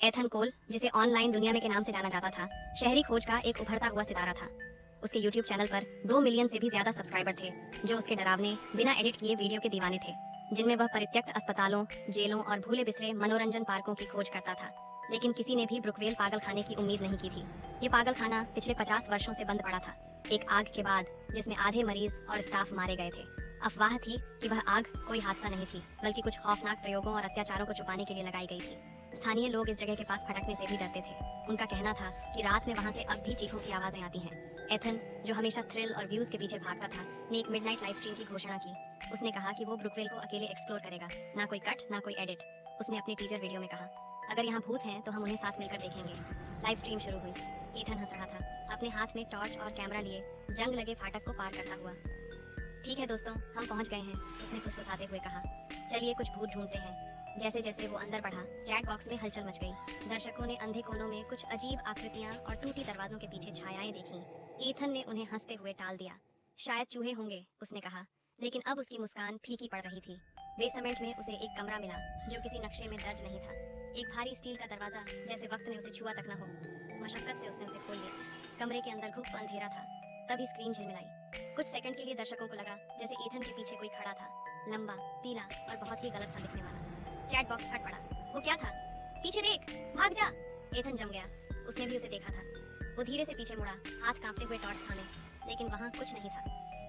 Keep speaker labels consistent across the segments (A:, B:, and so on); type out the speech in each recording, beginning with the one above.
A: Ethan कोल, जिसे online दुनिया में के नाम से जाना जाता था, शहरी खोज का एक उभरता हुआ सितारा था। उसके YouTube चैनल पर 2 मिलियन से भी ज्यादा सब्सक्राइबर थे, जो उसके डरावने, बिना एडिट किए वीडियो के दीवाने थे, जिनमें वह परित्यक्त अस्पतालों, जेलों और भूले बिसरे मनोरंजन पार्कों की खोज करता था। लेकिन किसी ने भी ब्रुकवेल पागल खाने की उम्मीद नहीं की थी। ये पागल खाना पिछले 50 वर्षों से बंद पड़ा था, एक आग के बाद जिसमें आधे मरीज और स्टाफ मारे गए थे। अफवाह थी कि वह आग कोई हादसा नहीं थी, बल्कि कुछ खौफनाक प्रयोगों और अत्याचारों को छुपाने के लिए लगाई गई थी। स्थानीय लोग इस जगह के पास फटकने से भी डरते थे। उनका कहना था कि रात में वहां से अब भी चीखों की आवाजें आती हैं। एथन, जो हमेशा थ्रिल और व्यूज के पीछे भागता था, ने एक मिडनाइट लाइव स्ट्रीम की घोषणा की। उसने कहा कि वो ब्रुकवेल को अकेले एक्सप्लोर करेगा, ना कोई कट, ना कोई एडिट। उसने अपने टीजर वीडियो में कहा, अगर यहाँ भूत हैं तो हम उन्हें साथ मिलकर देखेंगे। लाइव स्ट्रीम शुरू हुई। ईथन हंस रहा था, अपने हाथ में टॉर्च और कैमरा लिए जंग लगे फाटक को पार करता हुआ। ठीक है दोस्तों, हम पहुंच गए हैं, उसने फुसफुसाते हुए कहा। चलिए कुछ भूत ढूंढते हैं। जैसे जैसे वो अंदर बढ़ा, चैट बॉक्स में हलचल मच गई। दर्शकों ने अंधे कोनों में कुछ अजीब आकृतियां और टूटी दरवाजों के पीछे छायाएं देखीं। ईथन ने उन्हें हंसते हुए टाल दिया। शायद चूहे होंगे, उसने कहा, लेकिन अब उसकी मुस्कान फीकी पड़ रही थी। बेसमेंट में उसे एक कमरा मिला, जो किसी नक्शे में दर्ज नहीं था। एक भारी स्टील का दरवाजा, जैसे वक्त ने उसे छुआ तक न हो। मशक्कत से उसने उसे खोल लिया। कमरे के अंदर घुप अंधेरा था। तभी स्क्रीन झिलमिलाई। कुछ सेकंड के लिए दर्शकों को लगा जैसे ईथन के पीछे कोई खड़ा था, लंबा, पीला और बहुत ही गलत सा दिखने वाला। चैट बॉक्स फट पड़ा। वो क्या था? पीछे देख, भाग जा! एथन जम गया। उसने भी उसे देखा था। वो धीरे से पीछे मुड़ा, हाथ कांपते हुए टॉर्च थामे, लेकिन वहाँ कुछ नहीं था।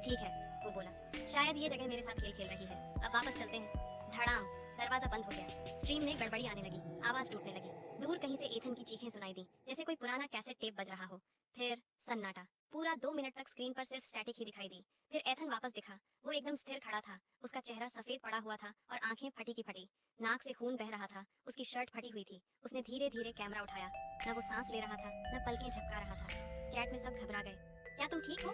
A: ठीक है, वो बोला, शायद ये जगह मेरे साथ खेल खेल रही है। अब वापस चलते हैं। धड़ाम! दरवाजा बंद हो गया। स्ट्रीम में गड़बड़ी आने लगी, आवाज टूटने लगी। दूर कहीं से एथन की चीखें सुनाई दी, जैसे कोई पुराना कैसेट टेप बज रहा हो। फिर सन्नाटा। पूरा 2 मिनट तक स्क्रीन पर सिर्फ स्टैटिक ही दिखाई दी। फिर एथन वापस दिखा। वो एकदम स्थिर खड़ा था। उसका चेहरा सफेद पड़ा हुआ था और आंखें फटी की फटी। नाक से खून बह रहा था। उसकी शर्ट फटी हुई थी। उसने धीरे धीरे कैमरा उठाया। न वो सांस ले रहा था, न पलकें झपका रहा था। चैट में सब घबरा गए। क्या तुम ठीक हो?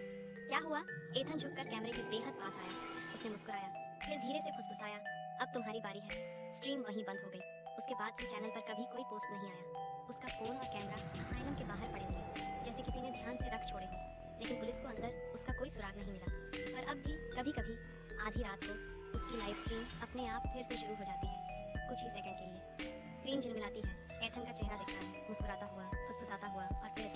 A: क्या हुआ? एथन झुककर कैमरे के बेहद पास आया। उसने मुस्कुराया, फिर धीरे से फुसफुसाया, अब तुम्हारी बारी है। स्ट्रीम वहीं बंद हो गई। उसके बाद से चैनल पर कभी कोई पोस्ट नहीं आया। उसका फोन और कैमरा असाइलम के बाहर पड़े मिले, जैसे किसी ने ध्यान से रख छोड़े हों। लेकिन पुलिस को अंदर उसका कोई सुराग नहीं मिला। पर अब भी कभी कभी आधी रात को उसकी लाइव स्ट्रीम अपने आप फिर से शुरू हो जाती है, कुछ ही सेकंड के लिए। स्क्रीन झिलमिलाती है। एथन का चेहरा दिखता है, मुस्कुराता हुआ, फुसफुसाता हुआ और फिर